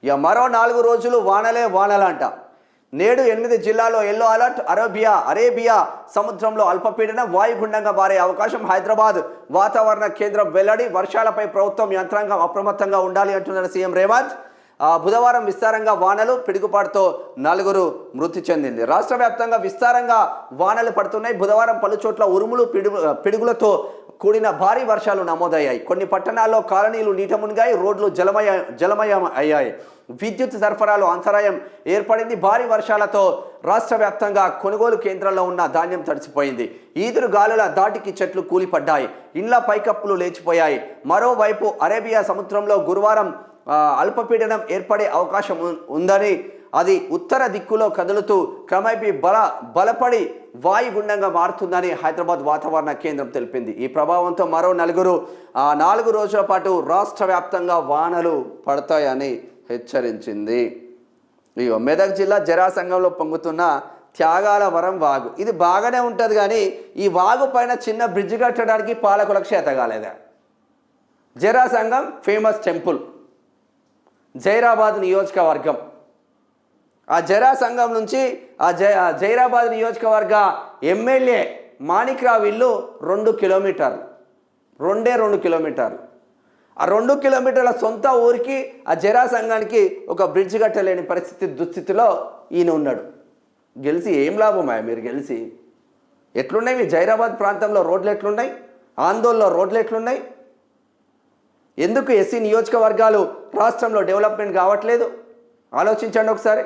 ఇక మరో 4 రోజులు వానలే వానలంట. నేడు 8 జిల్లాల్లో ఎల్లో అలర్ట్. అరేబియా సముద్రంలో అల్పపీడనం వాయుగుండంగా మారే అవకాశం. హైదరాబాద్ వాతావరణ కేంద్రం వెల్లడి. వర్షాలపై ప్రభుత్వం యంత్రాంగం అప్రమత్తంగా ఉండాలి అంటున్నారు సీఎం రేవంత్. బుధవారం విస్తారంగా వానలు, పిడుగుపాటుతో 4 మృతి చెందింది. రాష్ట్ర వ్యాప్తంగా విస్తారంగా వానలు పడుతున్నాయి. బుధవారం పలుచోట్ల ఉరుములు, పిడుగులతో కూడిన భారీ వర్షాలు నమోదయ్యాయి. కొన్ని పట్టణాల్లో కాలనీలు నీట మునిగాయి, రోడ్లు జలమయం అయ్యాయి. విద్యుత్ సరఫరాలో అంతరాయం ఏర్పడింది. భారీ వర్షాలతో రాష్ట్ర వ్యాప్తంగా కొనుగోలు కేంద్రాల్లో ఉన్న ధాన్యం తడిసిపోయింది. ఈదురు గాలుల దాటికి చెట్లు కూలిపడ్డాయి, ఇండ్ల పైకప్పులు లేచిపోయాయి. మరోవైపు అరేబియా సముద్రంలో గురువారం అల్పపీడనం ఏర్పడే అవకాశం ఉందని, అది ఉత్తర దిక్కులో కదులుతూ క్రమేపీ బలపడి వాయుగుండంగా మారుతుందని హైదరాబాద్ వాతావరణ కేంద్రం తెలిపింది. ఈ ప్రభావంతో మరో 4 రోజుల పాటు రాష్ట్ర వ్యాప్తంగా వానలు పడతాయని హెచ్చరించింది. ఇగో మెదక్ జిల్లా జరాసంగంలో పొంగుతున్న త్యాగాలవరం వాగు. ఇది బాగానే ఉంటుంది, కానీ ఈ వాగు పైన చిన్న బ్రిడ్జ్ కట్టడానికి పాలకులకు చేత కాలేదా? జరాసంగం ఫేమస్ టెంపుల్, జైరాబాద్ నియోజకవర్గం. ఆ జరాసంగం నుంచి జైరాబాద్ నియోజకవర్గ ఎమ్మెల్యే మాణిక్రావు ఇల్లు 2 కిలోమీటర్లు, 2 కిలోమీటర్లు. ఆ 2 కిలోమీటర్ల సొంత ఊరికి, ఆ జరాసంగానికి ఒక బ్రిడ్జ్ కట్టలేని దుస్థితిలో ఈయన ఉన్నాడు. గెలిచి ఏం లాభమా? మీరు గెలిచి ఎట్లున్నాయి మీ జైరాబాద్ ప్రాంతంలో రోడ్లు ఎట్లున్నాయి? ఆందోళనలో రోడ్లు ఎట్లున్నాయి? ఎందుకు ఎస్సీ నియోజకవర్గాలు రాష్ట్రంలో డెవలప్మెంట్ కావట్లేదు? ఆలోచించండి ఒకసారి.